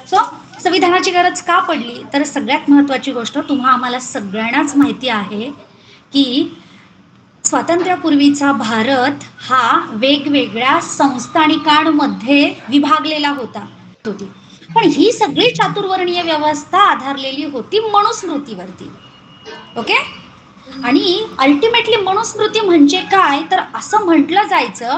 So संविधानाची गरज का पडली, तर सगळ्यात महत्त्वाची गोष्ट तुम्हा आम्हाला सगळ्यांनाच माहिती आहे की स्वातंत्र्यापूर्वीचा भारत हा वेगवेगळ्या संस्थानिकांमध्ये विभागलेला होता. पण ही सगळी चातुर्वर्णीय व्यवस्था आधारलेली होती मनुस्मृतीवरती. ओके. आणि अल्टिमेटली मनुस्मृती म्हणजे काय, तर असं म्हटलं जायचं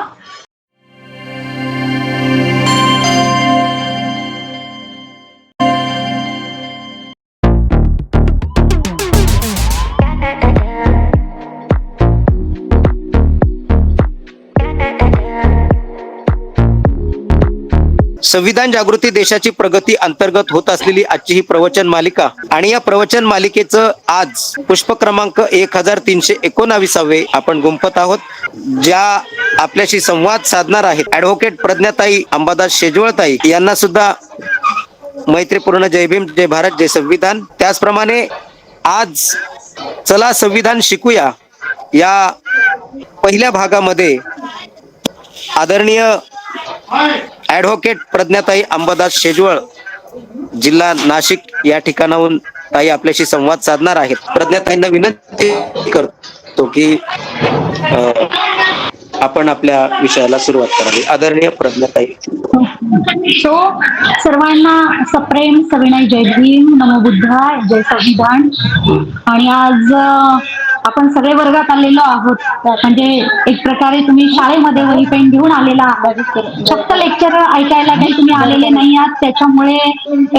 संविधान जागृती देशाची प्रगती अंतर्गत होत असलेली आजची ही प्रवचन मालिका आणि या प्रवचन मालिकेचं आज पुष्प क्रमांक 1319 आपण गुंफत आहोत. ज्या आपल्याशी संवाद साधणार आहेत ऍडव्होकेट प्रज्ञाताई अंबादास शेजवळताई यांना सुद्धा मैत्रीपूर्ण जय भीम, जय भारत, जय संविधान. त्याचप्रमाणे आज चला संविधान शिकूया या पहिल्या भागामध्ये आदरणीय ऍडव्होकेट प्रज्ञाताई अंबादास शेजवळ, जिल्हा नाशिक या ठिकाणाहून ताई आपल्याशी संवाद साधणार आहेत. प्रज्ञाताईंना विनंती करतो की आपण आपल्या विषयाला सुरुवात करावी. आदरणीय प्रज्ञाताई. सो सर्वांना सप्रेम सविनय जय भीम, नमो बुद्धाय, जय संविधान. आणि आज आपण सगळे वर्गात आलेलो आहोत. म्हणजे एक प्रकारे तुम्ही शाळेमध्ये वही पेन घेऊन आलेला आहात. फक्त लेक्चर ऐकायला काही तुम्ही आलेले नाही आहात. त्याच्यामुळे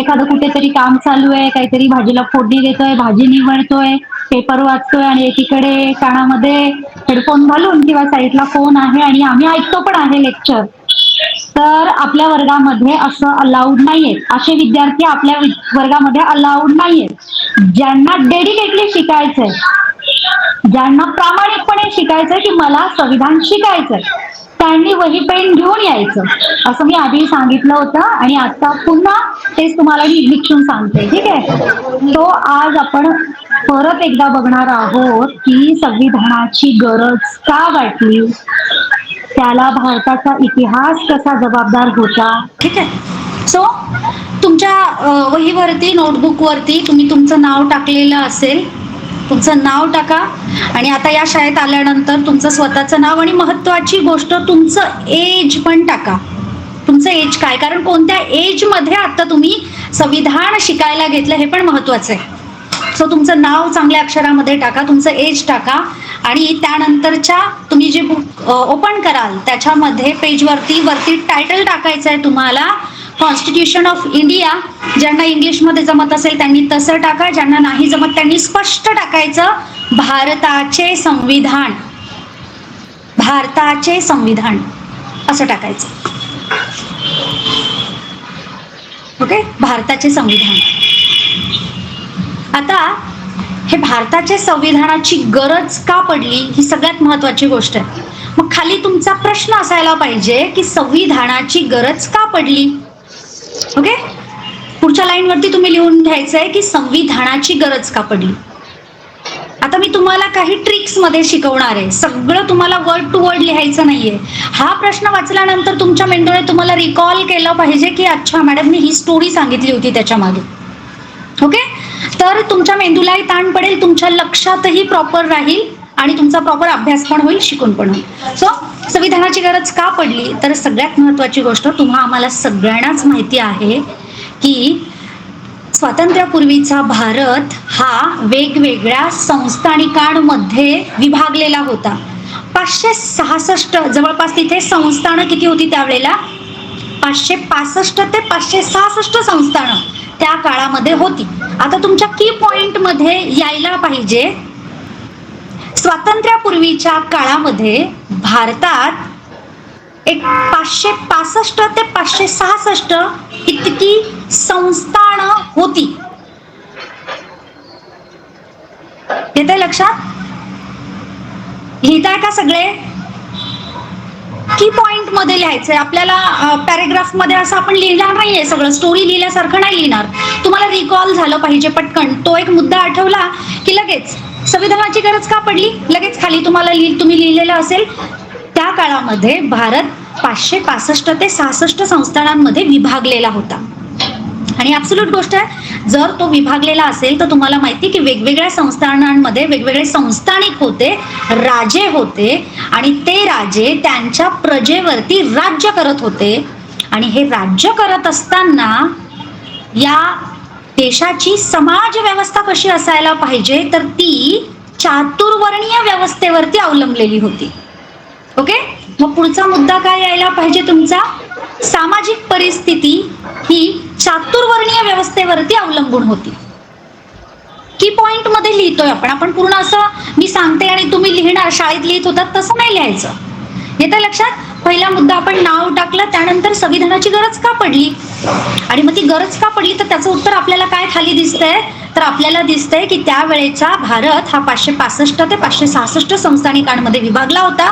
एखादं कुठेतरी काम चालू आहे, काहीतरी भाजीला फोडणी देतोय, भाजी निवडतोय, पेपर वाचतोय आणि एकीकडे कानामध्ये हेडफोन घालून किंवा साईडला फोन आहे आणि आम्ही ऐकतो पण आहे लेक्चर. तर आपल्या वर्गामध्ये असं अलाउड नाहीये. असे विद्यार्थी आपल्या वर्गामध्ये अलाउड नाहीये. ज्यांना डेडिकेटली शिकायचंय, ज्यांना प्रामाणिकपणे शिकायचंय की मला संविधान शिकायचंय, त्यांनी वही पेन घेऊन यायचं. असं मी आधी सांगितलं होतं आणि आता पुन्हा तेच तुम्हाला लिखून सांगते. ठीक आहे. तो आज आपण परत एकदा बघणार आहोत की संविधानाची गरज का वाटली, त्याला भारताचा इतिहास कसा जबाबदार होता. ठीक आहे. सो तुमच्या वहीवरती, नोटबुकवरती तुम्ही तुमचं नाव टाकलेलं असेल. तुमचं नाव टाका आणि आता या शाळेत आल्यानंतर तुमचं स्वतःचं नाव आणि महत्त्वाची गोष्ट तुमचं एज पण टाका. तुमचं एज काय, कारण कोणत्या एज मध्ये आता तुम्ही संविधान शिकायला घेतलं हे पण महत्त्वाचं आहे. सो तुमचं नाव चांगल्या अक्षरामध्ये टाका, तुमचं एज टाका आणि त्यानंतरच्या तुम्ही जे बुक ओपन कराल त्याच्यामध्ये पेजवरती टायटल टाकायचं आहे तुम्हाला कॉन्स्टिट्यूशन ऑफ इंडिया. ज्यांना इंग्लिशमध्ये जमत असेल त्यांनी तसं टाका, ज्यांना नाही जमत त्यांनी स्पष्ट टाकायचं भारताचे संविधान. भारताचे संविधान असं टाकायचं. ओके. भारताचे संविधान. आता हे भारताच्या संविधानाची गरज का पडली ही सगळ्यात महत्वाची गोष्ट आहे. मग खाली तुमचा प्रश्न असायला पाहिजे की संविधानाची गरज का पडली. ओके. पुढच्या लाईन वरती तुम्ही लिहून घ्यायचंय की संविधानाची गरज का पडली. आता मी तुम्हाला काही ट्रिक्स मध्ये शिकवणार आहे. सगळं तुम्हाला वर्ड टू वर्ड लिहायचं नाहीये. हा प्रश्न वाचल्यानंतर तुमच्या मेंदूने तुम्हाला रिकॉल केलं पाहिजे की अच्छा मॅडमने ही स्टोरी सांगितली होती त्याच्या मागे. ओके. तर तुमच्या मेंदूलाही ताण पडेल, तुमच्या लक्षातही प्रॉपर राहील आणि तुमचा प्रॉपर अभ्यास पण होईल, शिकून पण होईल. सो संविधानाची गरज का पडली, तर सगळ्यात महत्वाची गोष्ट तुम्हा आम्हाला सगळ्यांनाच माहिती आहे की स्वातंत्र्यापूर्वीचा भारत हा वेगवेगळ्या संस्थानिकांमध्ये विभागलेला होता. 566 जवळपास तिथे संस्थानं किती होती त्यावेळेला, 565 ते 566 संस्थानं त्या काळामध्ये होती. आता तुमच्या की पॉइंट मध्ये यायला पाहिजे, स्वातंत्र्यापूर्वीच्या काळामध्ये भारतात एक 565 ते 566 इतकी संस्थानं होती. येतंय लक्षात? लिहिताय का सगळे? की पॉइंट मध्ये लिहायचंय आपल्याला. पॅरेग्राफ मध्ये असं आपण लिहिणार नाहीये, सगळं स्टोरी लिहिल्यासारखं नाही लिहिणार. तुम्हाला रिकॉल झालं पाहिजे पटकन. तो एक मुद्दा आठवला की लगेच संविधानाची गरज का पडली, लगेच खाली तुम्हाला तुम्ही लिहिलेलं असेल त्या काळामध्ये भारत 565 ते 66 संस्थानांमध्ये विभागलेला होता. आणि ॲब्सोल्यूट गोष्ट आहे, जर तो विभागलेला असेल तर तुम्हाला माहिती की वेगवेगळ्या संस्थानांमध्ये वेगवेगळे संस्थानिक होते, राजे होते आणि ते राजे त्यांच्या प्रजेवरती राज्य करत होते. आणि हे राज्य करत असताना या देशाची समाज व्यवस्था कशी असायला पाहिजे, तर ती चातुर्वर्णीय व्यवस्थेवरती अवलंबलेली होती. ओके, मग पुढचा मुद्दा काय यायला पाहिजे तुमचा, सामाजिक परिस्थिती ही चातुर्वर्णीय व्यवस्थेवरती अवलंबून होती. की पॉइंट मध्ये लिहितोय आपण पूर्ण असं मी सांगते आणि तुम्ही लिहिणार शाळेत लिहित होतात तसं नाही लिहायचं. येतं लक्षात, पहिला मुद्दा आपण नाव टाकलं, त्यानंतर संविधानाची गरज का पडली, आणि मग ती गरज का पडली तर त्याचं उत्तर आपल्याला काय खाली दिसतंय, तर आपल्याला दिसतंय की त्यावेळेचा भारत हा 565 ते 566 संस्थानिकांमध्ये विभागला होता.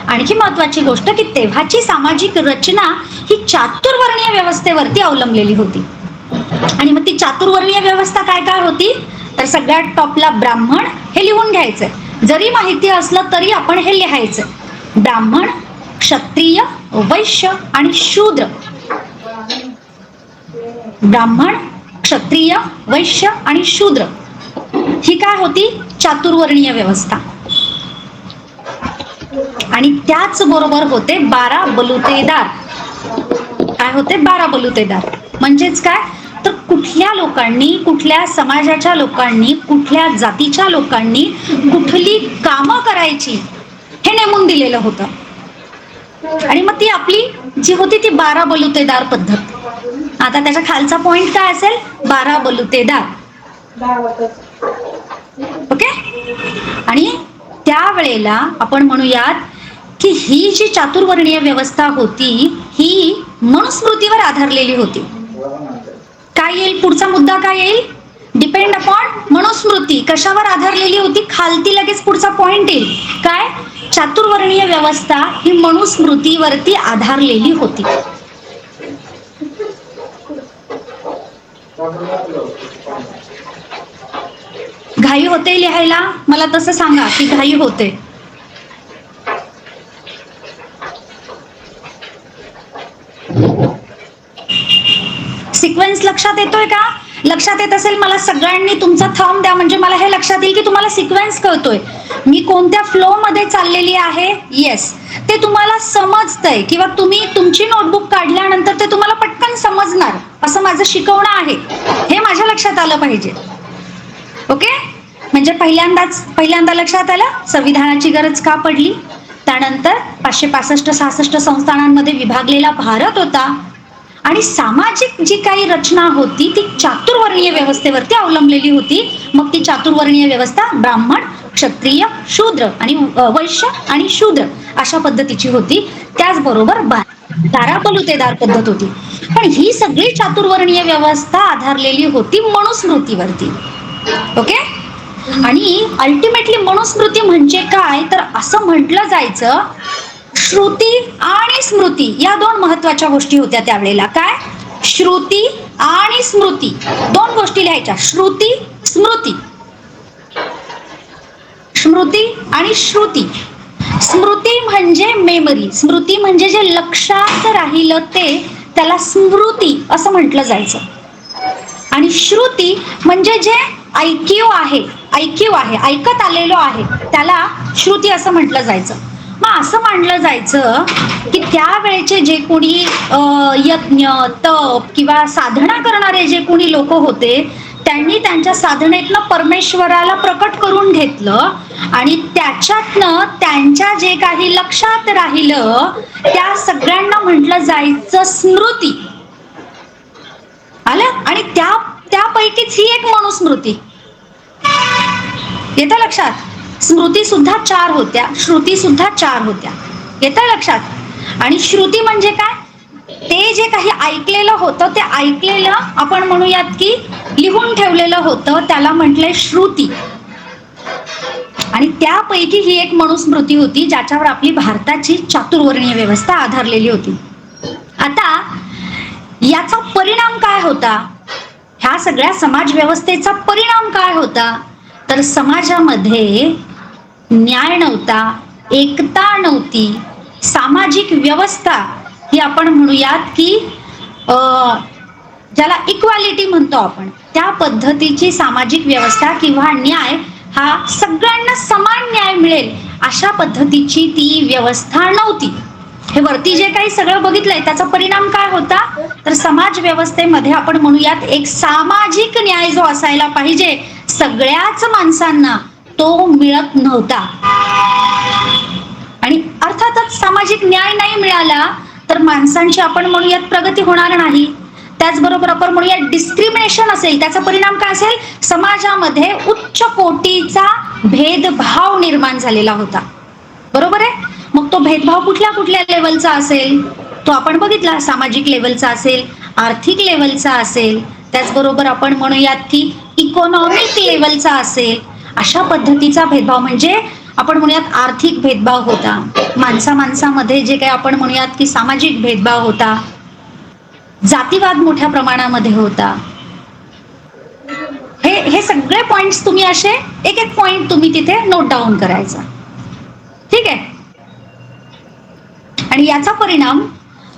आणखी महत्वाची गोष्ट की तेव्हाची सामाजिक रचना ही चातुर्वर्णीय व्यवस्थेवरती अवलंबलेली होती. आणि मग ती चातुर्वर्णीय व्यवस्था काय काय होती, तर सगळ्यात टॉपला ब्राह्मण, हे लिहून घ्यायचंय, जरी माहिती असलं तरी आपण हे लिहायचंय. ब्राह्मण, क्षत्रिय, वैश्य आणि शूद्र. ब्राह्मण, क्षत्रिय, वैश्य आणि शूद्र ही काय होती, चातुर्वर्णीय व्यवस्था. आणि त्याच बरोबर होते 12 बलुतेदार. काय होते, 12 बलुतेदार. म्हणजेच काय, तर कुठल्या लोकांनी, कुठल्या समाजाच्या लोकांनी, कुठल्या जातीच्या लोकांनी कुठली कामं करायची हे नेमून दिलेलं होतं. आणि मग ती आपली जी होती ती 12 बलुतेदार पद्धत. आता त्याच्या खालचा पॉइंट काय असेल, 12 बलुतेदार. ओके, आणि त्यावेळेला आपण म्हणूयात की ही जी चातुर्वर्णीय व्यवस्था होती ही मनुस्मृतीवर आधारलेली होती. काय येईल पुढचा मुद्दा, काय येईल, डिपेंड अपॉन मनुस्मृती. कशावर आधारलेली होती, खालती लगेच पुढचा पॉइंट येईल, काय, चातुर्वर्णीय व्यवस्था ही मनुस्मृतीवरती आधारलेली होती. घाई होते लिहायला, मला तसं सांगा की घाई होते. सिक्वेन्स लक्षात येतोय का, लक्षात येत असेल मला सगळ्यांनी तुमचा थंब द्या, म्हणजे मला हे लक्षात येईल की तुम्हाला सिक्वेन्स कळतोय, मी कोणत्या फ्लो मध्ये चाललेली आहे. येस, ते तुम्हाला समजतंय किंवा तुम्ही तुमची नोटबुक काढल्यानंतर ते तुम्हाला पटकन समजणार असं माझं शिकवणं आहे, हे माझ्या लक्षात आलं पाहिजे. ओके, म्हणजे पहिल्यांदा लक्षात आलं संविधानाची गरज का पडली, त्यानंतर 565-66 संस्थानांमध्ये विभागलेला भारत होता आणि सामाजिक जी काही रचना होती ती चातुर्वर्णीय व्यवस्थेवरती अवलंबलेली होती. मग ती चातुर्वर्णीय व्यवस्था ब्राह्मण, क्षत्रिय, शूद्र आणि वैश्य आणि शूद्र अशा पद्धतीची होती. त्याचबरोबर 12 बलुतेदार पद्धत होती. पण ही सगळी चातुर्वर्णीय व्यवस्था आधारलेली होती मनुस्मृतीवरती. ओके, आणि अल्टिमेटली मनुस्मृती म्हणजे काय, तर असं म्हटलं जायचं श्रुती आणि स्मृती या दोन महत्वाच्या गोष्टी होत्या त्यावेळेला. काय, श्रुती आणि स्मृती, दोन गोष्टी लिहायच्या, श्रुती स्मृती. स्मृती आणि श्रुती. स्मृती म्हणजे मेमरी, स्मृती म्हणजे जे लक्षात राहिलं ते, त्याला स्मृती असं म्हटलं जायचं. आणि श्रुती म्हणजे जे ऐक्यू आहे, ऐकत आलेलो आहे, त्याला श्रुती असं म्हटलं जायचं. मग असं मानलं जायचं की त्यावेळेचे जे कोणी यज्ञ, तप किंवा साधना करणारे जे कोणी लोक होते त्यांनी त्यांच्या साधनेतनं परमेश्वराला प्रकट करून घेतलं आणि त्याच्यातनं त्यांच्या जे काही लक्षात राहिलं त्या सगळ्यांना म्हटलं जायचं स्मृती. आलं, आणि त्यापैकीच ही एक मनुस्मृती. येतं लक्षात, स्मृती सुद्धा 4 होत्या, श्रुती सुद्धा 4 होत्या. येतं लक्षात. आणि श्रुती म्हणजे काय, ते जे काही ऐकलेलं होतं ते ऐकलेलं आपण म्हणूयात की लिहून ठेवलेलं होतं त्याला म्हटलंय श्रुती. आणि त्यापैकी ही एक मनुस्मृती होती ज्याच्यावर आपली भारताची चातुर्वर्णीय व्यवस्था आधारलेली होती. आता याचा परिणाम काय होता, ह्या सगळ्या समाज व्यवस्थेचा परिणाम काय होता, तर समाजामध्ये न्याय नव्हता, एकता नव्हती, सामाजिक व्यवस्था ही आपण म्हणूयात की ज्याला इक्वालिटी म्हणतो आपण, त्या पद्धतीची सामाजिक व्यवस्था किंवा न्याय हा सगळ्यांना समान न्याय मिळेल अशा पद्धतीची ती व्यवस्था नव्हती. हे वरती जे काही सगळं बघितलंय त्याचा परिणाम काय होता, तर समाज व्यवस्थेमध्ये आपण म्हणूयात एक सामाजिक न्याय जो असायला पाहिजे सगळ्याच माणसांना तो मिळत नव्हता. आणि अर्थातच सामाजिक न्याय नाही मिळाला तर माणसांची आपण म्हणूयात प्रगती होणार नाही. त्याचबरोबर आपण म्हणूयात डिस्क्रिमिनेशन असेल, त्याचा परिणाम काय असेल, समाजामध्ये उच्च कोटीचा भेदभाव निर्माण झालेला होता. बरोबर आहे. मग तो भेदभाव कुठल्या कुठल्या लेवलचा असेल, तो आपण बघितला, सामाजिक लेवलचा असेल, आर्थिक लेवलचा असेल, त्याचबरोबर आपण म्हणूयात की इकॉनॉमिक लेवलचा असेल. अशा पद्धतीचा भेदभाव म्हणजे आपण म्हणूयात आर्थिक भेदभाव होता, माणसामध्ये जे काही आपण म्हणूयात की सामाजिक भेदभाव होता, जातीवाद मोठ्या प्रमाणामध्ये होता. हे सगळे पॉइंट्स तुम्ही असे एक एक पॉइंट तुम्ही तिथे नोट डाऊन करायचा. ठीक आहे. आणि याचा परिणाम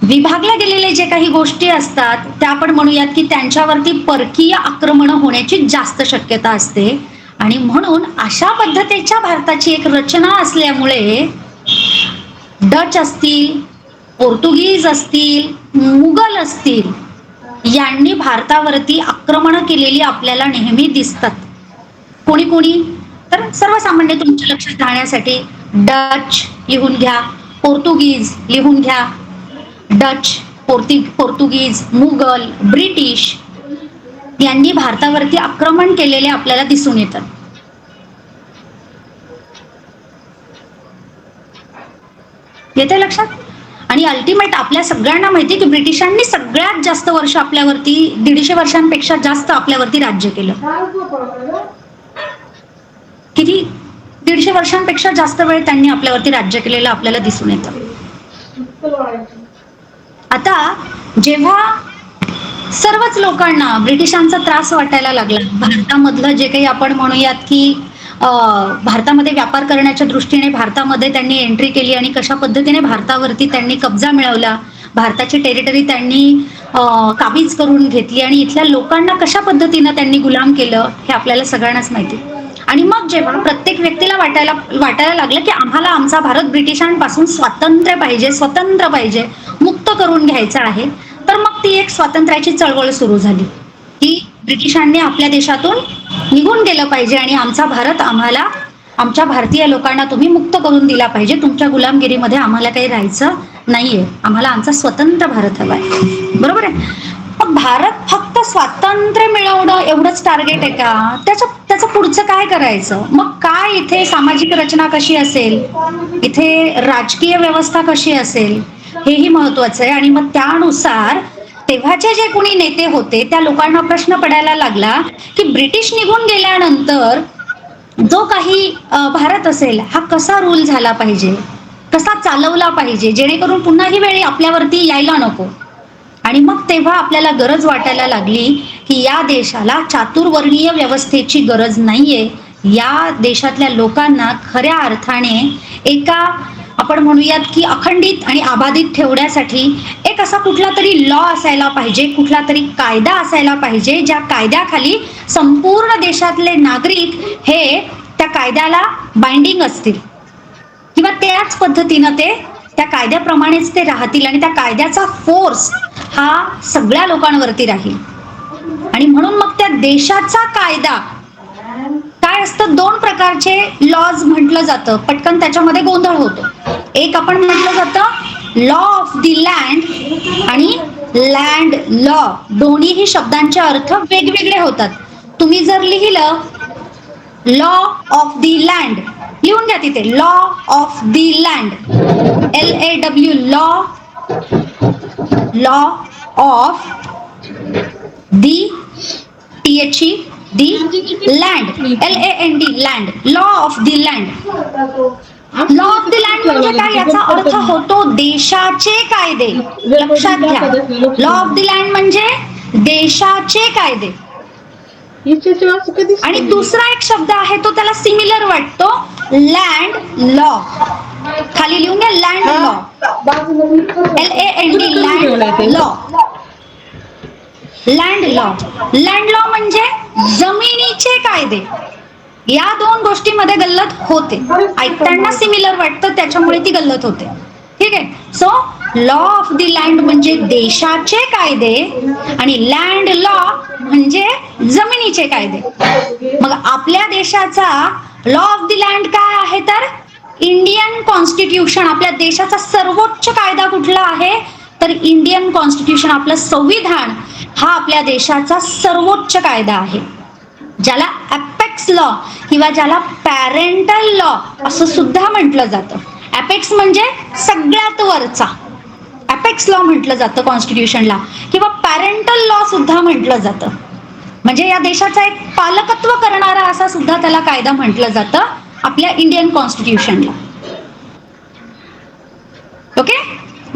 विभागल्या गेलेले जे काही गोष्टी असतात त्या आपण म्हणूयात की त्यांच्यावरती परकीय आक्रमण होण्याची जास्त शक्यता असते. आणि म्हणून अशा पद्धतीच्या भारताची एक रचना असल्यामुळे डच असतील, पोर्तुगीज असतील, मुघल असतील यांनी भारतावरती आक्रमण केलेली आपल्याला नेहमी दिसतात. कोणी कोणी, तर सर्वसामान्य तुमच्या लक्षात राहण्यासाठी डच लिहून घ्या, पोर्तुगीज लिहून घ्या. डच, पोर्तुगीज, मुघल, ब्रिटिश यांनी भारतावरती आक्रमण केलेले आपल्याला दिसून येतात. येते लक्षात. आणि अल्टिमेट आपल्या सगळ्यांना माहिती की ब्रिटिशांनी सगळ्यात जास्त वर्ष आपल्यावरती, 150 वर्षांपेक्षा जास्त आपल्यावरती राज्य केलं. किती, 150 वर्षांपेक्षा जास्त वेळ त्यांनी आपल्यावरती राज्य केलेलं आपल्याला दिसून येतं. आता जेव्हा सर्वच लोकांना ब्रिटिशांचा त्रास वाटायला लागला, भारतामधलं जे काही आपण म्हणूयात की भारतामध्ये व्यापार करण्याच्या दृष्टीने भारतामध्ये त्यांनी एंट्री केली आणि कशा पद्धतीने भारतावरती त्यांनी कब्जा मिळवला, भारताची टेरिटरी त्यांनी काबीज करून घेतली आणि इथल्या लोकांना कशा पद्धतीनं त्यांनी गुलाम केलं हे आपल्याला सगळ्यांनाच माहिती. आणि मग जेव्हा प्रत्येक व्यक्तीला वाटायला लागलं की आम्हाला आमचा भारत ब्रिटिशांपासून स्वतंत्र पाहिजे, मुक्त करून घ्यायचा आहे, तर मग ती एक स्वातंत्र्याची चळवळ सुरू झाली की ब्रिटिशांनी आपल्या देशातून निघून गेलं पाहिजे आणि आमचा भारत आम्हाला, आमच्या भारतीय लोकांना तुम्ही मुक्त करून दिला पाहिजे, तुमच्या गुलामगिरीमध्ये आम्हाला काही राहायचं नाहीये, आम्हाला आमचा स्वतंत्र भारत हवाय. बरोबर आहे. मग भारत फक्त स्वातंत्र्य मिळवणं एवढंच टार्गेट आहे का, त्याचं पुढचं काय करायचं, मग काय इथे सामाजिक रचना कशी असेल, इथे राजकीय व्यवस्था कशी असेल, हेही महत्वाचं आहे. आणि मग त्यानुसार तेव्हाचे जे कोणी नेते होते त्या लोकांना प्रश्न पडायला लागला की ब्रिटिश निघून गेल्यानंतर जो काही भारत असेल हा कसा रूल झाला पाहिजे, कसा चालवला पाहिजे, जेणेकरून पुन्हा ही वेळी आपल्यावरती यायला नको. आणि मग तेव्हा आपल्याला गरज वाटायला लागली की या देशाला चातुर्वर्णीय व्यवस्थेची गरज नाहीये, या देशातल्या लोकांना खऱ्या अर्थाने एका आपण म्हणूयात की अखंडित आणि अबाधित ठेवण्यासाठी एक असा कुठला तरी लॉ असायला पाहिजे, कुठला तरी कायदा असायला पाहिजे, ज्या कायद्याखाली संपूर्ण देशातले नागरिक हे त्या कायद्याला बाइंडिंग असतील किंवा त्याच पद्धतीनं ते त्या कायद्याप्रमाणेच ते राहतील आणि त्या कायद्याचा फोर्स हा सगळ्या लोकांवरती राहील. आणि म्हणून मग त्या देशाचा कायदा काय असतं, 2 प्रकारचे लॉज म्हटलं जातं, पटकन त्याच्यामध्ये गोंधळ होतो. एक आपण म्हटलं जातं लॉ ऑफ द लँड आणि लँड लॉ, दोन्हीही शब्दांचे अर्थ वेगवेगळे होतात. तुम्ही जर लिहिलं लॉ ऑफ द लँड, लिहून घ्या तिथे law of the land, LAW law of the land, LAND land, law of the land. Law of the land म्हणजे काय, याचा अर्थ होतो देशाचे कायदे. लक्षात घ्या, लॉ ऑफ द लँड म्हणजे देशाचे कायदे. आणि दुसरा एक शब्द आहे तो त्याला सिमिलर वाटतो, लँड लॉ. खाली लिहून घ्या land law, LAND land law. Land law म्हणजे जमिनीचे कायदे. या दोन गोष्टीमध्ये गल्लत होते. ऐकताना सिमिलर वाटतं, त्याच्यामुळे ती गल्लत होते. ठीक आहे. So law of the land म्हणजे देशाचे कायदे आणि लँड लॉ म्हणजे जमिनीचे कायदे. मग आपल्या देशाचा लॉ ऑफ द लँड काय आहे, तर इंडियन कॉन्स्टिट्यूशन. आपल्या देशाचा सर्वोच्च कायदा कुठला आहे, तर इंडियन कॉन्स्टिट्यूशन. आपलं संविधान हा आपल्या देशाचा सर्वोच्च कायदा आहे, ज्याला अपेक्स लॉ किंवा ज्याला पॅरेंटल लॉ असं सुद्धा म्हटलं जातं. अपेक्स म्हणजे सगळ्यात वरचा, अपेक्स लॉ म्हटलं जातं कॉन्स्टिट्यूशनला, किंवा पॅरेंटल लॉ सुद्धा म्हटलं जातं. म्हणजे या देशाचा एक पालकत्व करणारा असा सुद्धा त्याला कायदा म्हटलं जातं आपल्या इंडियन कॉन्स्टिट्यूशनला. Okay,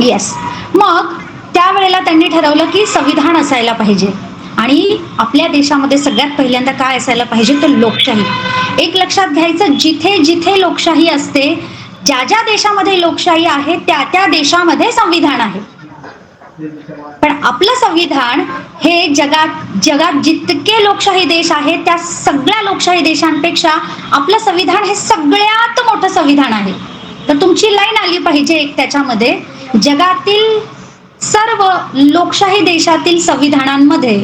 yes. मग त्यावेळेला त्यांनी ठरवलं की संविधान असायला पाहिजे. आणि आपल्या देशामध्ये सगळ्यात पहिल्यांदा काय असायला पाहिजे, तर लोकशाही. एक लक्षात घ्यायचं, जिथे जिथे लोकशाही असते, ज्या ज्या देशामध्ये लोकशाही आहे त्या त्या देशामध्ये संविधान आहे. पण आपलं संविधान हे जगात जितके लोकशाही देश आहेत त्या सगळ्या लोकशाही देशांपेक्षा आपलं संविधान हे सगळ्यात मोठं संविधान आहे. तर तुमची लाईन आली पाहिजे एक त्याच्यामध्ये, जगातील सर्व लोकशाही देशातील संविधानांमध्ये,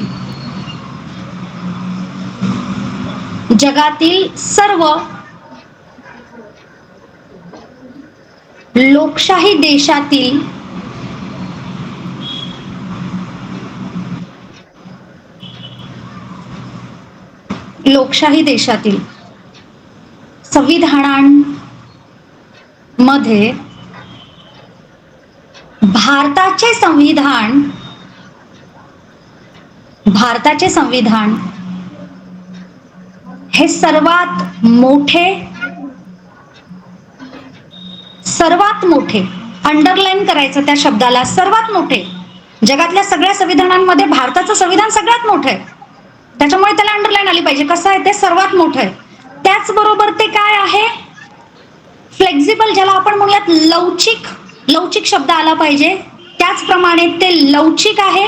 जगातील सर्व लोकशाही देशातील संविधानांमध्ये भारताचे संविधान हे सर्वात मोठे, अंडरलाईन करायचं त्या शब्दाला, सर्वात मोठे. जगातल्या सगळ्या संविधानांमध्ये भारताचं संविधान सगळ्यात मोठं आहे, त्याच्यामुळे त्याला अंडरलाईन आली पाहिजे. कसं आहे, ते सर्वात मोठं आहे. त्याचबरोबर ते काय आहे, फ्लेक्झिबल, ज्याला आपण म्हणूयात लवचिक शब्द आला पाहिजे. त्याचप्रमाणे ते लवचिक आहे.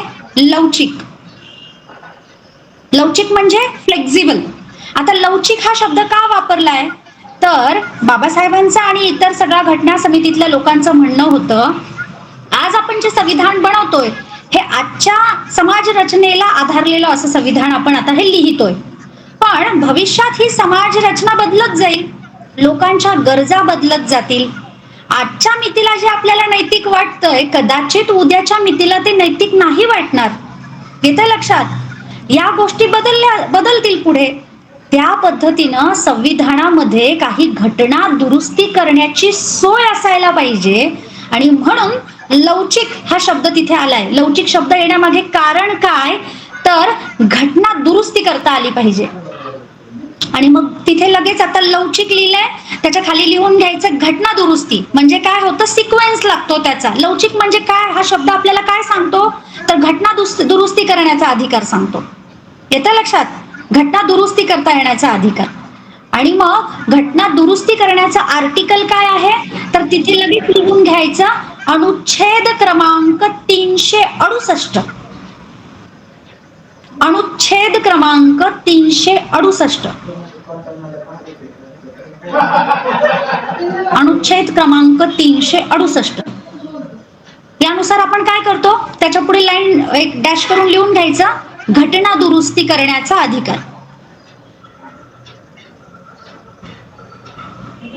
लवचिक म्हणजे फ्लेक्झिबल. आता लवचिक हा शब्द का वापरलाय, तर बाबासाहेबांचं आणि इतर सगळ्या घटना समितीतल्या लोकांचं म्हणणं होतं, आज आपण जे संविधान बनवतोय हे आजच्या समाज रचनेला आधारलेलं असं संविधान आपण आता हे लिहितोय. पण भविष्यात ही समाज रचना बदलत जाईल, लोकांच्या गरजा बदलत जातील. आजच्या मितीला जे आपल्याला नैतिक वाटतंय, कदाचित उद्याच्या मितीला ते नैतिक नाही वाटणार. येतं लक्षात? या गोष्टी बदलतील पुढे. त्या पद्धतीनं संविधानामध्ये काही घटना दुरुस्ती करण्याची सोय असायला पाहिजे. आणि म्हणून लवचिक हा शब्द तिथे आलाय. लवचिक शब्द येण्यामागे कारण काय, तर घटना दुरुस्ती करता आली पाहिजे. आणि मग तिथे लगेच आता लवचिक लिहिलंय, त्याच्या खाली लिहून घ्यायचं घटना दुरुस्ती. म्हणजे काय होतं, सिक्वेन्स लागतो त्याचा. लवचिक म्हणजे काय, हा शब्द आपल्याला काय सांगतो, तर घटना दुरुस्ती करण्याचा अधिकार सांगतो. येतं लक्षात? घटना दुरुस्ती करता येण्याचा अधिकार. आणि मग घटना दुरुस्ती करण्याचा आर्टिकल काय आहे, तर तिथे लगेच लिहून घ्यायचं अनुच्छेद क्रमांक 368. अनुच्छेद क्रमांक 368. अनुच्छेद क्रमांक 368. यानुसार आपण काय करतो, त्याच्या पुढे लाईन एक डॅश करून लिहून घ्यायचा घटना दुरुस्ती करण्याचा अधिकार.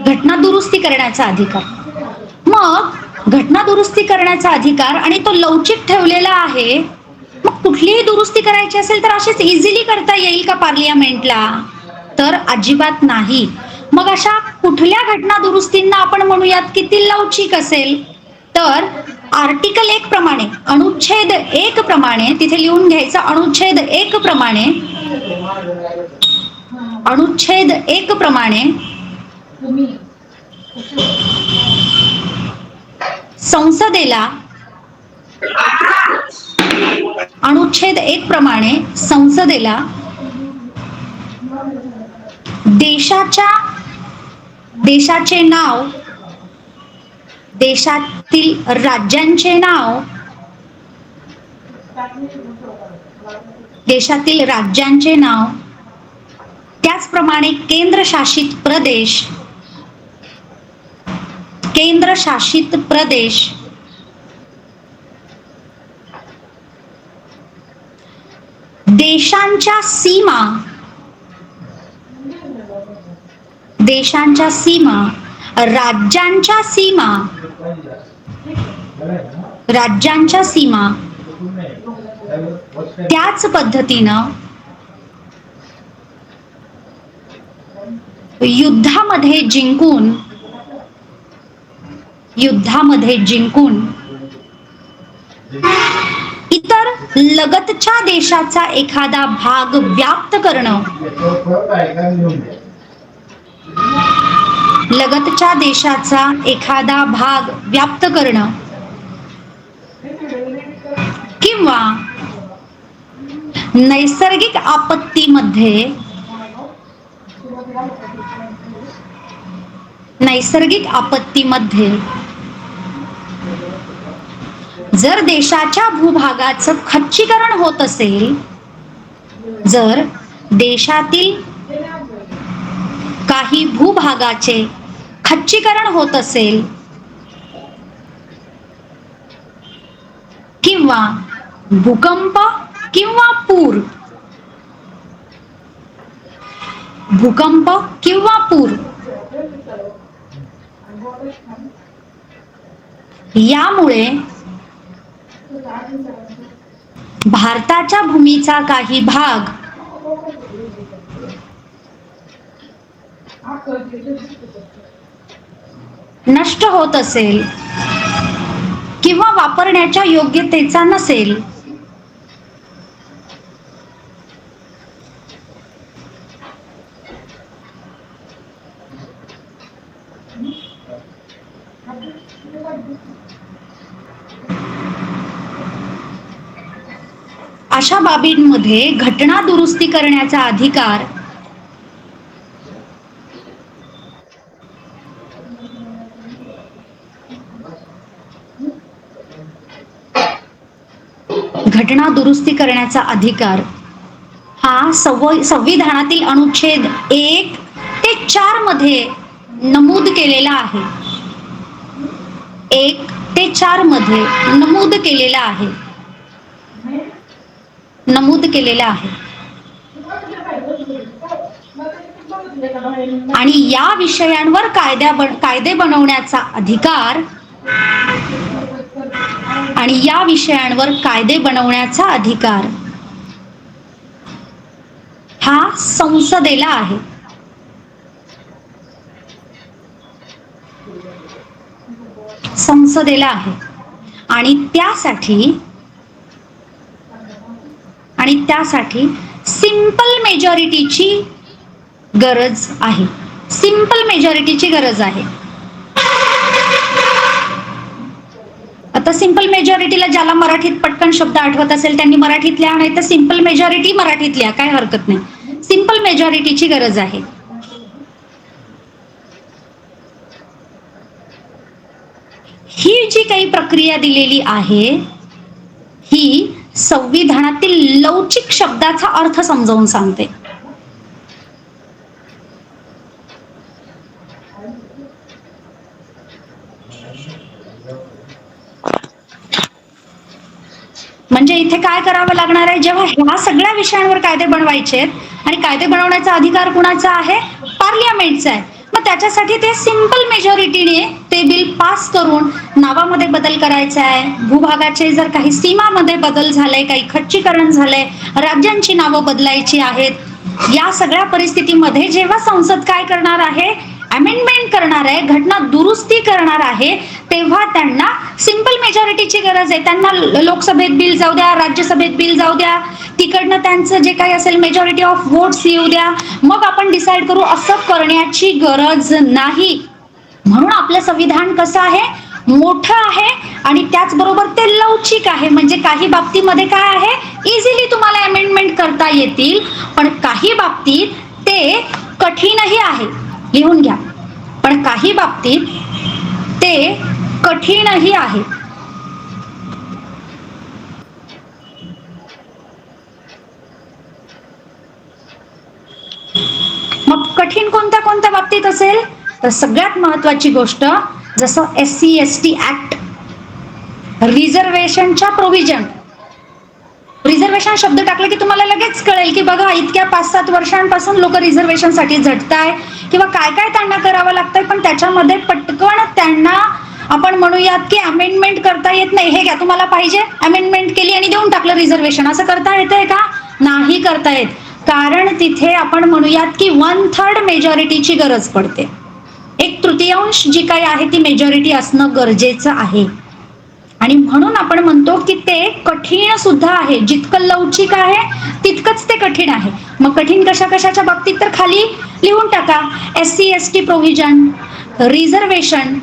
घटना दुरुस्ती करण्याचा अधिकार. मग घटना दुरुस्ती करण्याचा अधिकार आणि तो लवचिक ठेवलेला आहे. मग कुठलीही दुरुस्ती करायची असेल तर अशीच इझिली करता येईल का पार्लियामेंटला, तर अजिबात नाही. मग अशा कुठल्या घटना दुरुस्तींना आपण म्हणूयात किती लवचिक असेल, तर आर्टिकल 1 प्रमाणे, अनुच्छेद 1 प्रमाणे तिथे लिहून घ्यायचं. अनुच्छेद 1 प्रमाणे, अनुच्छेद 1 प्रमाणे संसदेला, अनुच्छेद 1 प्रमाणे संसदेला देशाचे नाव, देशातील राज्यांचे नाव देशातील राज्यांचे नाव, त्याचप्रमाणे केंद्रशासित प्रदेश, देशांच्या सीमा, राज्यांच्या सीमा, त्याच पद्धतीनं युद्धामध्ये जिंकून इतर लगतच्या देशाचा एखादा भाग व्याप्त करणं, किंवा नैसर्गिक आपत्तीमध्ये जर देशाच्या भूभागाचं खच्चीकरण होत असेल, जर देशातील काही भूभागाचे खच्चीकरण होत असेल किंवा भूकंप किंवा पूर यामुळे भारताच्या भूमीचा काही भाग नष्ट होत असेल किंवा वापरण्याच्या योग्यतेचा नसेल, अशा बाबींमध्ये घटना दुरुस्ती करण्याचा अधिकार हा संविधानातील अनुच्छेद 1 ते 4 मध्ये नमूद केलेला आहे. 1 ते 4 मध्ये नमूद केलेला आहे. आणि या विषयांवर कायदे बनवण्याचा अधिकार हा संसदेला आहे. आणि त्यासाठी सिंपल मेजॉरिटीची गरज आहे. आता सिंपल मेजॉरिटीला ज्याला मराठीत पटकन शब्द आठवत असेल त्यांनी मराठीत लिहा, नाही तर सिंपल मेजॉरिटी मराठीत लिहा, काय हरकत नाही. सिंपल मेजॉरिटीची गरज आहे. ही जी काही प्रक्रिया दिलेली आहे ही संविधानातील लवचिक शब्दाचा अर्थ समजावून सांगते. म्हणजे इथे काय करावं लागणार आहे, जेव्हा ह्या सगळ्या विषयांवर कायदे बनवायचे आहेत आणि कायदे बनवण्याचा अधिकार कुणाचा आहे, पार्लियामेंटचा आहे. मग त्याच्यासाठी ते सिंपल मेजॉरिटीने ते बिल पास करून नावामध्ये बदल करायचा आहे, भूभागाचे जर काही सीमामध्ये बदल झाले, काही खच्चीकरण झाले, राज्यांची नावं बदलायची आहेत, या सगळ्या परिस्थितीमध्ये जेव्हा संसद काय करणार आहे, अमेंडमेंट करणार आहे, घटना दुरुस्ती करणार आहे, तेव्हा त्यांना सिंपल मेजॉरिटीची गरज आहे. त्यांना लोकसभेत बिल जाऊ द्या, राज्यसभेत बिल जाऊ द्या, तिकडनं त्यांचं जे काही असेल मेजॉरिटी ऑफ वोट्स येऊ द्या, मग आपण डिसाईड करू, असं करण्याची गरज नाही. म्हणून आपलं संविधान कसं आहे, मोठं आहे आणि त्याचबरोबर ते लवचिक आहे. म्हणजे काही बाबतीमध्ये काय आहे, इझिली तुम्हाला अमेंडमेंट करता येतील, पण काही बाबतीत ते कठीणही आहे. लिहून घ्या, पण काही बाबतीत ते कठीणही आहे. कठीण कोणत्या कोणत्या बाबतीत असेल, तर सगळ्यात महत्वाची गोष्ट जसं SC/ST ऍक्ट, रिझर्वेशनच्या प्रोव्हिजन. रिझर्वेशन शब्द टाकले की तुम्हाला लगेच कळेल की बघा इतक्या 5-7 वर्षांपासून लोक रिझर्वेशनसाठी झटताय किंवा काय काय त्यांना करावं लागतंय, पण त्याच्यामध्ये पटकन त्यांना आपण म्हणूयात की अमेंडमेंट करता येत नाही. हे घ्या तुम्हाला पाहिजे, अमेंडमेंट केली आणि देऊन टाकलं रिझर्वेशन, असं करता येतंय का? नाही करता येत. कारण तिथे आपण म्हणूयात की 1/3 मेजॉरिटीची गरज पडते. 1/3 जी काही आहे ती मेजॉरिटी असणं गरजेचं आहे. आणि म्हणून आपण म्हणतो की ते कठीण सुद्धा आहे. जितकं लवचिक आहे तितकंच ते कठीण आहे. मग कठीण कशा कशाच्या बाबतीत, तर खाली लिहून टाका. SC/ST प्रोव्हिजन, रिझर्वेशन,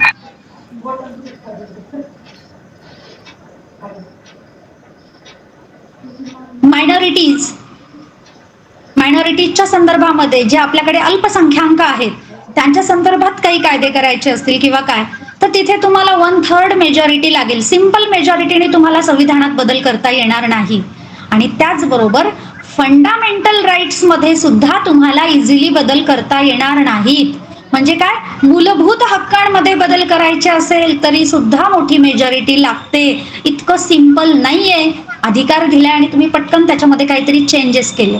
मायनॉरिटीजच्या संदर्भामध्ये जे आपल्याकडे अल्पसंख्याक आहेत त्यांच्या संदर्भात काही कायदे करायचे असतील किंवा काय, तर तिथे तुम्हाला 1/3 मेजॉरिटी लागेल. सिंपल मेजॉरिटीने तुम्हाला संविधानात बदल करता येणार नाही. आणि त्याचबरोबर फंडामेंटल राईट्स मध्ये सुद्धा तुम्हाला इझिली बदल करता येणार नाहीत. म्हणजे काय, मूलभूत हक्कांमध्ये बदल करायचे असेल तरी सुद्धा मोठी मेजॉरिटी लागते. इतकं सिंपल नाहीये. अधिकार दिले आणि तुम्ही पटकन त्याच्यामध्ये काहीतरी चेंजेस केले.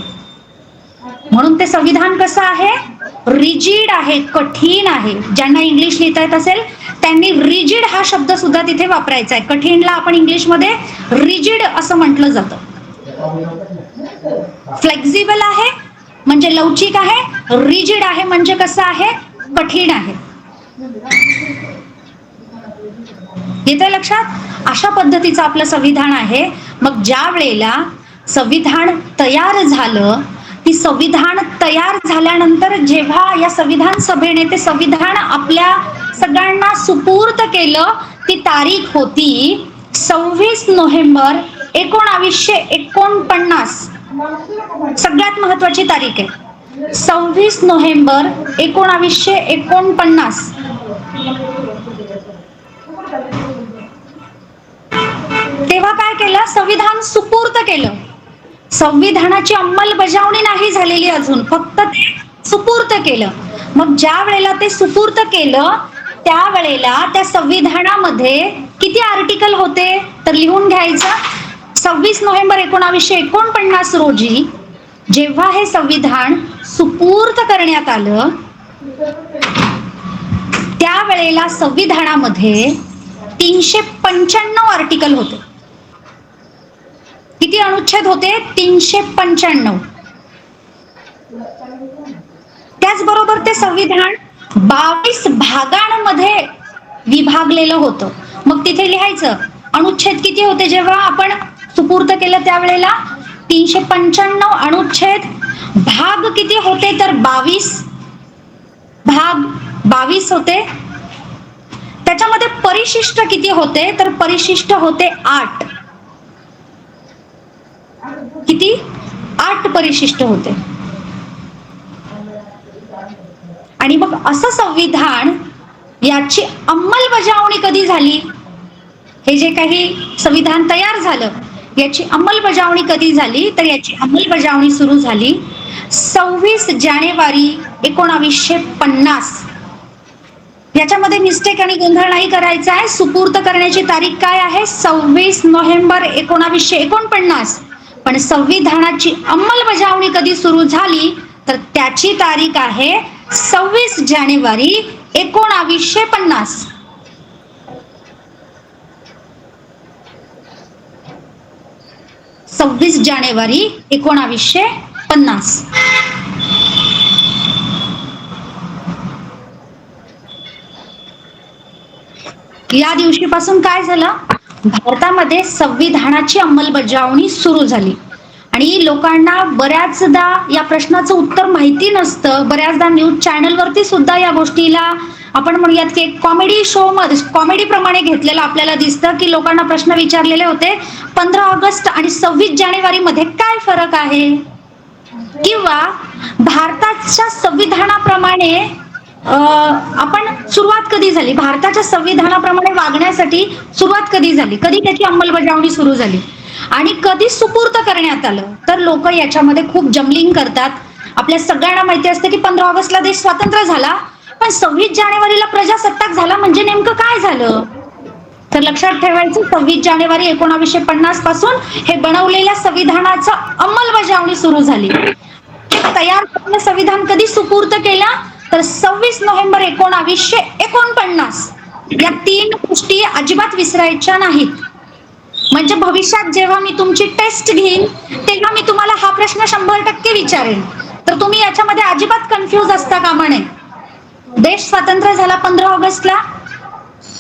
म्हणून ते संविधान कसं आहे, रिजिड आहे, कठीण आहे. ज्यांना इंग्लिश लिहिता येत असेल त्यांनी रिजिड हा शब्द सुद्धा तिथे वापरायचा आहे. कठीणला आपण इंग्लिशमध्ये रिजिड असं म्हटलं जातं. फ्लेक्झिबल आहे म्हणजे लवचिक आहे, रिजिड आहे म्हणजे कसं आहे, कठीण आहे. येतंय लक्षात? अशा पद्धतीचं आपलं संविधान आहे. मग ज्या वेळेला संविधान तयार झालं, ती संविधान तयार झाल्यानंतर जेव्हा या संविधान सभेने ते संविधान आपल्या सगळ्यांना सुपूर्द केलं, ती तारीख होती 26 नोव्हेंबर 1949. सगळ्यात महत्वाची तारीख आहे 26 नोव्हेंबर 1949. तेव्हा काय केलं, संविधान सुपूर्द केलं. संविधानाची अंमलबजावणी नाही झालेली अजून, फक्त ते सुपूर्द केलं. मग ज्या वेळेला ते सुपूर्द केलं त्यावेळेला त्या संविधानामध्ये किती आर्टिकल होते, तर लिहून घ्यायचं. 26 नोव्हेंबर 1949 रोजी जेव्हा हे संविधान सुपूर्द करण्यात आलं त्यावेळेला संविधानामध्ये 395 आर्टिकल होते. किती अनुच्छेद होते, 395. त्याचबरोबर ते संविधान 22 भागांमध्ये विभागलेलं होतं. मग तिथे लिहायचं अनुच्छेद किती होते. जेव्हा आपण सुपूर्द केलं त्यावेळेला 395 अनुच्छेद. भाग किती होते, तर 22 भाग 22 होते. त्याच्यामध्ये परिशिष्ट किती होते, तर परिशिष्ट होते 8. किती, 8 परिशिष्ट होते. आणि मग असं संविधान, याची अंमलबजावणी कधी झाली, हे जे काही संविधान तयार झालं याची अंमलबजावणी कधी झाली, तर याची अंमलबजावणी सुरू झाली 26 जानेवारी 1950. याच्यामध्ये मिस्टेक आणि गोंधळ नाही करायचा आहे. सुपूर्द करण्याची तारीख काय आहे, 26 नोव्हेंबर 1949. पण संविधानाची अंमलबजावणी कधी सुरू झाली, तर त्याची तारीख आहे 26 जानेवारी 1950. जानेवारी 1950. या दिवशीपासून काय झालं, भारतामध्ये संविधानाची अंमलबजावणी सुरू झाली. आणि लोकांना बऱ्याचदा या प्रश्नाचं उत्तर माहिती नसतं. बऱ्याचदा न्यूज चॅनलवरती सुद्धा या गोष्टीला आपण म्हणूयात की कॉमेडी शो मध्ये कॉमेडी प्रमाणे घेतलेलं आपल्याला दिसतं की लोकांना प्रश्न विचारलेले होते 15 ऑगस्ट आणि 26 जानेवारी मध्ये काय फरक आहे, किंवा भारताच्या संविधानाप्रमाणे आपण सुरुवात कधी झाली, भारताच्या संविधानाप्रमाणे वागण्यासाठी सुरुवात कधी झाली, कधी त्याची अंमलबजावणी सुरू झाली आणि कधी सुपूर्द करण्यात आलं. तर लोक याच्यामध्ये खूप जमलिंग करतात आपल्या सगळ्यांना माहिती असतं की 15 ऑगस्टला देश स्वतंत्र झाला, पण 26 जानेवारीला प्रजासत्ताक झाला म्हणजे नेमकं काय झालं? तर लक्षात ठेवायचं, 26 जानेवारी 1950 पासून हे बनवलेल्या संविधानाचं अंमलबजावणी सुरू झाली. तयार केलेलं संविधान कधी सुपूर्त केलं? तर 26 नोव्हेंबर 1949. या 3 गोष्टी अजिबात विसरायच्या नाहीत. म्हणजे भविष्यात जेव्हा मी तुमची टेस्ट घेईन तेव्हा मी तुम्हाला हा प्रश्न 100% विचारेन, तर तुम्ही याच्यामध्ये अजिबात कन्फ्यूज असता कामा नये. देश स्वतंत्र झाला 15 ऑगस्टला,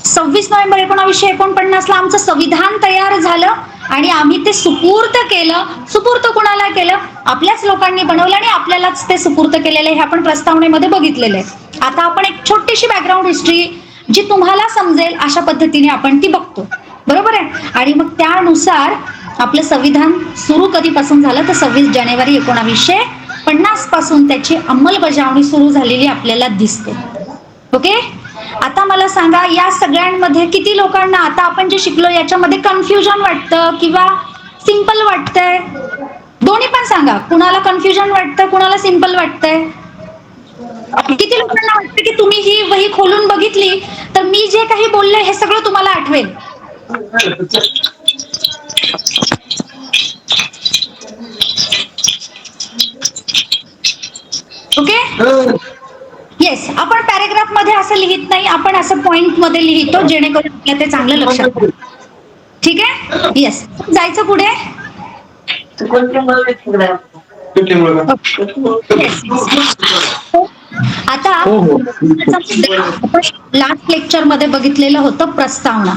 26 नोव्हेंबर 1949ला आमचं संविधान तयार झालं आणि आम्ही ते सुपूर्त केलं. सुपूर्त कुणाला केलं? आपल्याच लोकांनी बनवलं आणि आपल्यालाच ते सुपूर्त केलेलं हे आपण प्रस्तावनेमध्ये बघितलेलं आहे. आता आपण एक छोटीशी बॅकग्राऊंड हिस्ट्री जी तुम्हाला समजेल अशा पद्धतीने आपण ती बघतो, बरोबर आहे. आणि मग त्यानुसार आपलं संविधान सुरू कधीपासून झालं तर 26 जानेवारी 1950 पासून त्याची अंमलबजावणी सुरू झालेली आपल्याला दिसते. ओके, आता मला सांगा या सगळ्यांमध्ये किती लोकांना आता आपण जे शिकलो याच्यामध्ये कन्फ्युजन वाटतं किंवा सिंपल वाटतंय? दोन्ही पण सांगा, कुणाला कन्फ्युजन वाटतं, कुणाला सिंपल वाटतंय? किती लोकांना वाटतं की तुम्ही ही वही खोलून बघितली तर मी जे काही बोलले हे सगळं तुम्हाला आठवेल? Okay, yes. आपण पॅरेग्राफ मध्ये असं लिहित नाही, आपण असं पॉइंट मध्ये लिहितो जेणेकरून आपल्याला ते चांगलं लक्षात येईल. ठीक आहे, येस. जायचं पुढे. आता लास्ट लेक्चर मध्ये बघितलेलं होतं प्रस्तावना.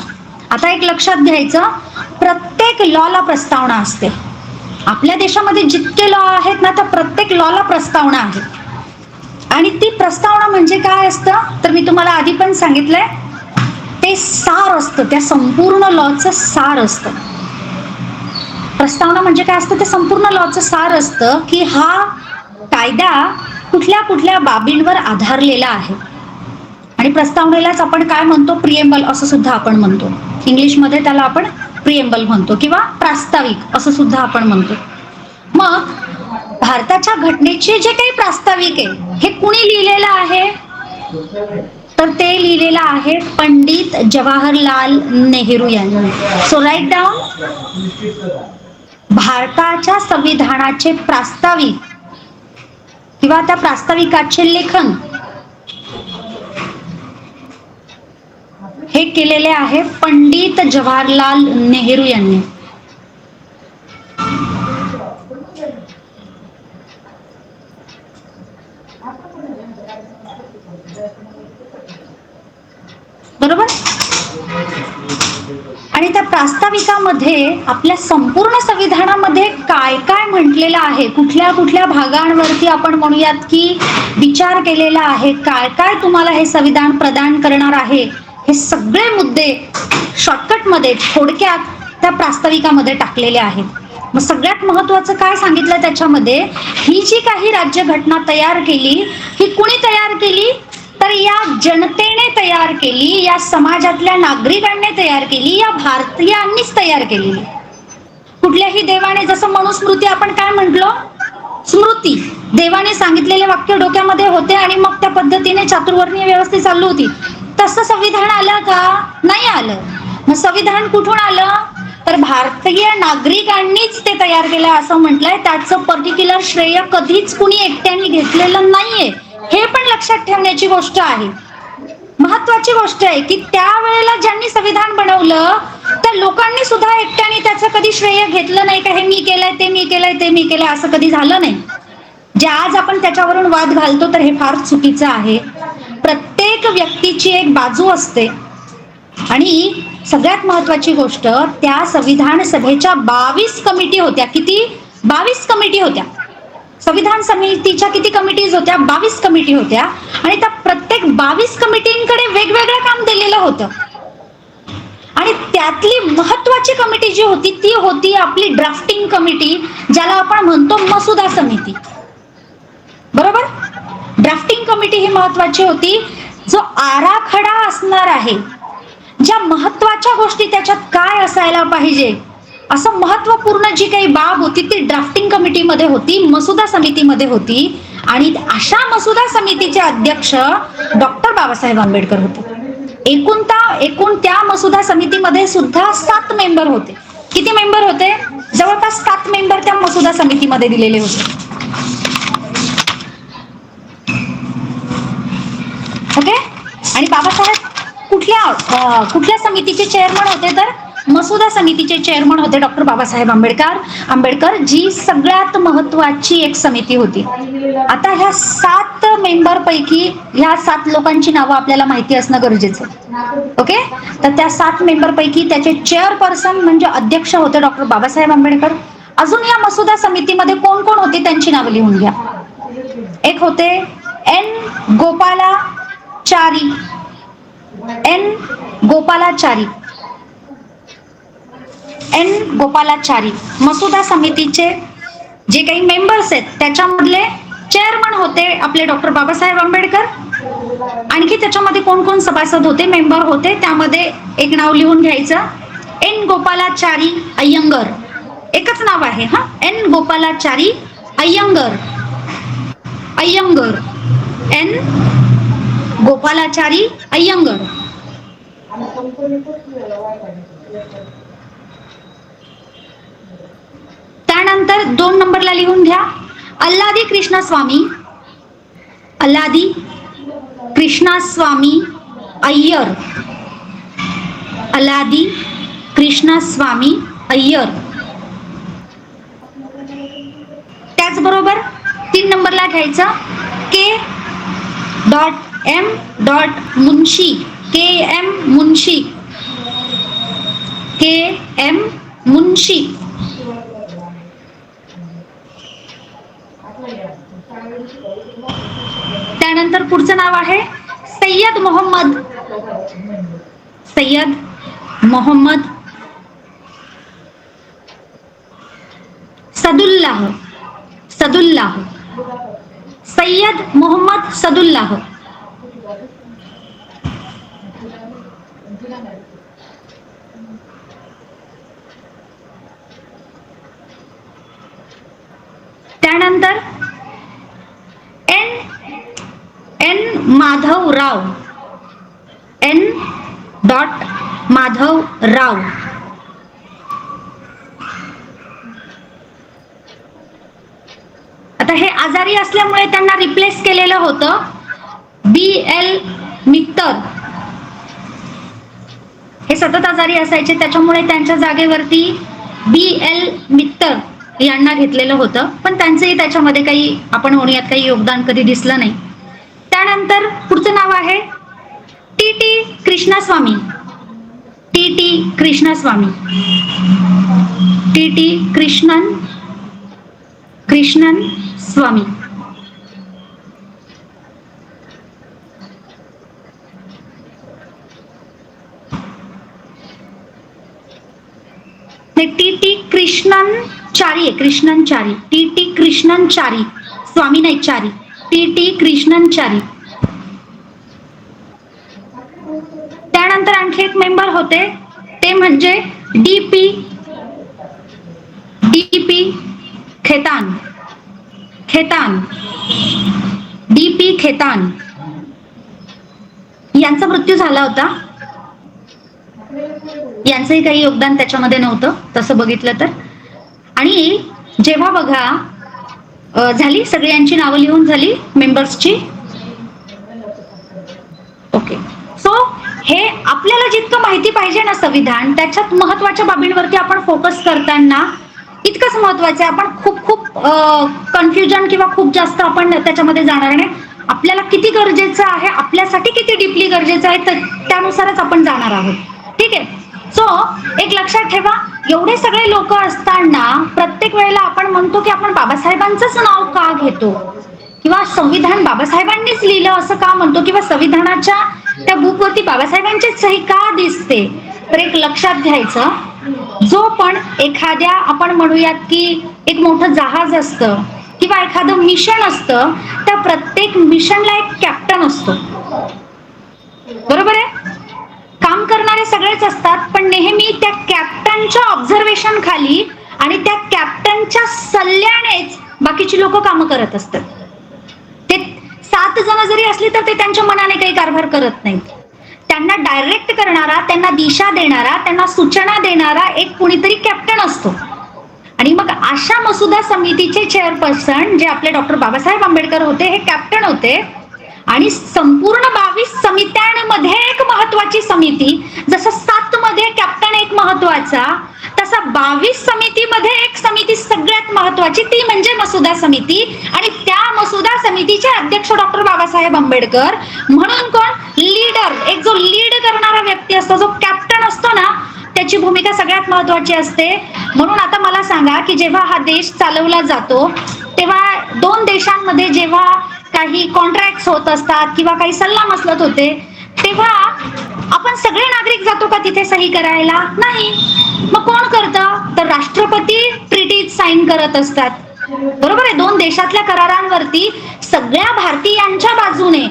आता एक लक्षात घ्यायचं, प्रत्येक लॉला प्रस्तावना असते. आपल्या देशामध्ये जितके लॉ आहेत ना त्या प्रत्येक लॉला प्रस्तावना आहे. आणि ती प्रस्तावना म्हणजे काय असतं तर मी तुम्हाला आधी पण सांगितलंय, ते सार असतं, त्या संपूर्ण लॉचं सार असतं. प्रस्तावना म्हणजे काय असतं? ते संपूर्ण लॉचं सार असतं की हा कायदा कुठल्या कुठल्या बाबींवर आधारलेला आहे. आणि प्रस्तावनेलाच आपण काय म्हणतो? प्रिएम्बल असं सुद्धा आपण म्हणतो. इंग्लिशमध्ये त्याला आपण प्रिएम्बल म्हणतो किंवा प्रास्ताविक असं सुद्धा आपण म्हणतो. मग भारताच्या घटनेचे जे काही प्रास्ताविक आहे हे कुणी लिहिलेलं आहे? तर ते लिहिलेलं आहे पंडित जवाहरलाल नेहरू यांनी. सो राईट डाऊन, भारताच्या संविधानाचे प्रास्ताविक किंवा त्या प्रास्ताविकाचे लेखन हे केलेले आहे पंडित जवाहरलाल नेहरू यांनी. बरोबर. आणि त्या प्रास्ताविकामध्ये आपल्या संपूर्ण संविधानामध्ये काय काय म्हटलेलं आहे, कुठल्या कुठल्या भागांवरती आपण म्हणूयात की विचार केलेला आहे, काय काय तुम्हाला हे संविधान प्रदान करणार आहे, हे सगळे मुद्दे शॉर्टकट मध्ये थोडक्यात त्या प्रास्ताविकामध्ये टाकलेले आहेत. मग सगळ्यात महत्वाचं काय सांगितलं त्याच्यामध्ये, ही जी काही राज्यघटना तयार केली ही कुणी तयार केली तर या जनतेने तयार केली, या समाजातल्या नागरिकांनी तयार केली, या भारतीयांनीच तयार केलेली. कुठल्याही देवाने, जसं मनुस्मृती आपण काय म्हटलो, स्मृती, देवाने सांगितलेले वाक्य डोक्यामध्ये होते आणि मग त्या पद्धतीने चातुर्वर्णीय व्यवस्था चालू होती. तसं संविधान आलं का? नाही आलं. मग संविधान कुठून आलं तर भारतीय नागरिकांनीच ते तयार केलं असं म्हटलंय. त्याचं पर्टिक्युलर श्रेय कधीच कुणी एकट्याने घेतलेलं नाहीये, हे पण लक्षात ठेवण्याची गोष्ट आहे. महत्वाची गोष्ट आहे की त्यावेळेला ज्यांनी संविधान बनवलं त्या लोकांनी सुद्धा एकट्याने त्याचं कधी श्रेय घेतलं नाही का हे मी केलंय, ते मी केलंय, ते मी केलंय, असं कधी झालं नाही. जे आज आपण त्याच्यावरून वाद घालतो तर हे फार चुकीचं आहे. प्रत्येक व्यक्तीची एक बाजू असते आणि सगळ्यात महत्वाची गोष्ट, त्या संविधान सभेच्या 22 कमिटी होत्या. किती? 22 कमिटी होत्या. संविधान समितीच्या किती कमिटीज होत्या? 22 कमिटी होत्या. आणि त्या प्रत्येक 22 कमिटींकडे वेगवेगळं काम दिलेलं होतं. आणि त्यातली महत्वाची कमिटी जी होती ती होती आपली ड्राफ्टिंग कमिटी, ज्याला आपण म्हणतो मसुदा समिती. बरोबर. ड्राफ्टिंग कमिटी ही महत्वाची होती. जो आराखडा असणार आहे, ज्या महत्वाच्या गोष्टी त्याच्यात काय असायला पाहिजे असं महत्वपूर्ण जी काही बाब होती ती ड्राफ्टिंग कमिटीमध्ये होती, मसुदा समितीमध्ये होती. आणि अशा मसुदा समितीचे अध्यक्ष डॉक्टर बाबासाहेब आंबेडकर होते. एकूण त्या मसुदा समितीमध्ये सुद्धा 7 मेंबर होते. किती मेंबर होते? जवळपास 7 मेंबर त्या मसुदा समितीमध्ये दिलेले होते. ओके. आणि बाबासाहेब कुठल्या समितीचे चेअरमन होते? तर मसुदा समितीचे चेअरमन होते डॉक्टर बाबासाहेब आंबेडकर, जी सगळ्यात महत्वाची एक समिती होती. आता ह्या 7 मेंबर पैकी ह्या 7 लोकांची नावं आपल्याला माहिती असणं गरजेचं आहे. ओके. तर त्या 7 मेंबर पैकी त्याचे चेअरपर्सन म्हणजे अध्यक्ष होते डॉक्टर बाबासाहेब आंबेडकर. अजून या मसुदा समितीमध्ये कोण कोण होते त्यांची नावं लिहून घ्या. एक होते एन गोपालाचारी. मसुदा समितीचे जे काही मेंबर्स आहेत त्याच्यामधले चेअरमन होते आपले डॉक्टर बाबासाहेब आंबेडकर. आणखी त्याच्यामध्ये कोण कोण सभासद होते, मेंबर होते, त्यामध्ये एक नाव लिहून घ्यायचं, एन गोपालाचारी अय्यंगर. एकच नाव आहे हा, एन गोपालाचारी अय्यंगर. एन गोपालाचारी अय्यंगर. त्यानंतर 2 नंबरला लिहून घ्या अल्लादी कृष्णास्वामी अय्यर. अल्लादी कृष्णास्वामी अय्यर. त्याचबरोबर 3 नंबरला घ्यायचं K.M. मुन्शी. KM मुन्शी. त्यानंतर पुढचं नाव आहे सय्यद मोहम्मद सदुल्लाह. सय्यद मोहम्मद सदुल्लाह. त्यानंतर एन माधवराव. माधवराव. आता हे आजारी असल्यामुळे त्यांना रिप्लेस केलेलं होतं BL मित्तर. हे सतत आजारी असायचे त्याच्यामुळे त्यांच्या जागेवरती BL मित्तर यांना घेतलेलं होतं, पण त्यांचंही त्याच्यामध्ये काही आपण होण्यात काही योगदान कधी दिसलं नाही. त्यानंतर पुढचं नाव आहे TT कृष्णस्वामी. कृष्णन स्वामी. TT कृष्णनचारी. TT कृष्णनचारी, स्वामी नाही चारी. TT कृष्णनचारी. त्यानंतर आणखी एक मेंबर होते ते म्हणजे DP खेतान. DP खेतान यांचा मृत्यू झाला होता. यांचंही काही योगदान त्याच्यामध्ये नव्हतं तसं बघितलं तर. आणि जेव्हा बघा झाली सगळ्यांची नावं लिहून झाली मेंबर्सची. ओके. सो हे आपल्याला जितकं माहिती पाहिजे ना संविधान, त्याच्यात महत्वाच्या बाबींवरती आपण फोकस करताना इतकंच महत्वाचं आहे. आपण खूप कन्फ्युजन किंवा खूप जास्त आपण त्याच्यामध्ये जाणार नाही. आपल्याला किती गरजेचं आहे, आपल्यासाठी किती डीपली गरजेचं आहे, तर त्यानुसारच आपण जाणार आहोत. ठीक आहे. सो एक लक्षात ठेवा, एवढे सगळे लोक असताना प्रत्येक वेळेला आपण म्हणतो की आपण बाबासाहेबांचंच नाव का घेतो, किंवा संविधान बाबासाहेबांनीच लिहिलं असं का म्हणतो, किंवा संविधानाच्या त्या बुकवरती बाबासाहेबांचीच सही का दिसते. तर एक लक्षात घ्यायचं, जो पण एखाद्या आपण म्हणूयात की एक मोठं जहाज असतं किंवा एखादं मिशन असतं, त्या प्रत्येक मिशनला एक कॅप्टन असतो. बरोबर आहे. काम करणारे सगळेच असतात, पण नेहमी त्या कॅप्टनच्या ऑब्झर्वेशन खाली आणि त्या कॅप्टनच्या सल्ल्यानेच बाकीची लोक कामं करत असतात. जण जरी असली तर ते त्यांच्या मनाने काही कारभार करत नाहीत. त्यांना डायरेक्ट करणारा, त्यांना दिशा देणारा, त्यांना सूचना देणारा एक कुणीतरी कॅप्टन असतो. आणि मग अशा मसुदा समितीचे चेअरपर्सन जे आपले डॉक्टर बाबासाहेब आंबेडकर होते, हे कॅप्टन होते. आणि संपूर्ण 22 समित्यांमध्ये एक महत्वाची समिती, जसं 7 मध्ये कॅप्टन एक महत्वाचा, तसा 22 समितीमध्ये एक समिती सगळ्यात महत्वाची, ती म्हणजे मसुदा समिती. आणि त्या मसुदा समितीचे अध्यक्ष डॉक्टर बाबासाहेब आंबेडकर. म्हणून कोण? लीडर. एक जो लीड करणारा व्यक्ती असतो, जो कॅप्टन असतो ना, त्याची भूमिका सगळ्यात महत्वाची असते. म्हणून आता मला सांगा की जेव्हा हा देश चालवला जातो तेव्हा 2 देशांमध्ये जेव्हा काही कॉन्ट्रॅक्ट होत असतात किंवा काही सल्लामसलत होते, तेव्हा आपण सगळे नागरिक जातो का तिथे सही करायला? नाही. मग कोण करतं? तर राष्ट्रपती ट्रीटी साईन करत असतात. बरोबर आहे. 2 देशातल्या करारांवरती सगळ्या भारतीयांच्या बाजूने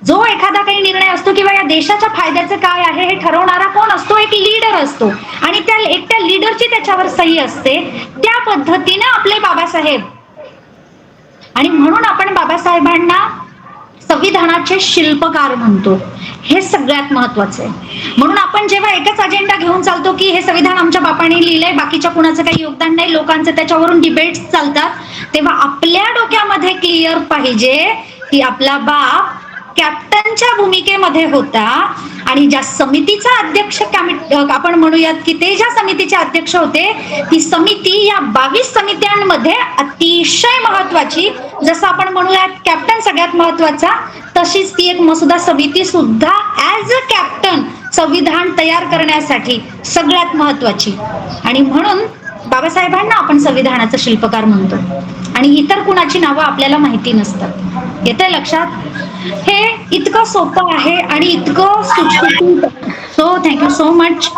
जो एखादा काही निर्णय असतो किंवा या देशाच्या फायद्याचं काय आहे हे ठरवणारा कोण असतो? एक लीडर असतो. आणि त्या एकट्या लीडरची त्याच्यावर सही असते. त्या पद्धतीने आपले बाबासाहेब, आणि म्हणून आपण बाबासाहेबांना संविधानाचे शिल्पकार म्हणतो. हे सगळ्यात महत्वाचं आहे. म्हणून आपण जेव्हा एकच अजेंडा घेऊन चालतो की हे संविधान आमच्या बापाने लिहिलंय, बाकीच्या कुणाचं काही योगदान नाही, लोकांचं त्याच्यावरून डिबेट्स चालतात, तेव्हा आपल्या डोक्यामध्ये क्लिअर पाहिजे की आपला बाप कॅप्टनच्या भूमिकेमध्ये होता. आणि ज्या समितीचा अध्यक्ष आपण म्हणूयात की ते ज्या समितीचे अध्यक्ष होते, ती समिती या 22 समित्यांमध्ये अतिशय महत्वाची. जसं आपण म्हणूयात कॅप्टन सगळ्यात महत्वाचा, तशीच ती एक मसुदा समिती सुद्धा ऍज अ कॅप्टन संविधान तयार करण्यासाठी सगळ्यात महत्वाची. आणि म्हणून बाबासाहेबांना आपण संविधानाचं शिल्पकार म्हणतो. आणि इतर कुणाची नावं आपल्याला माहिती नसतात. येतंय लक्षात? हे इतकं सोपं आहे आणि इतकं सुटसुटीत. So thank you so much.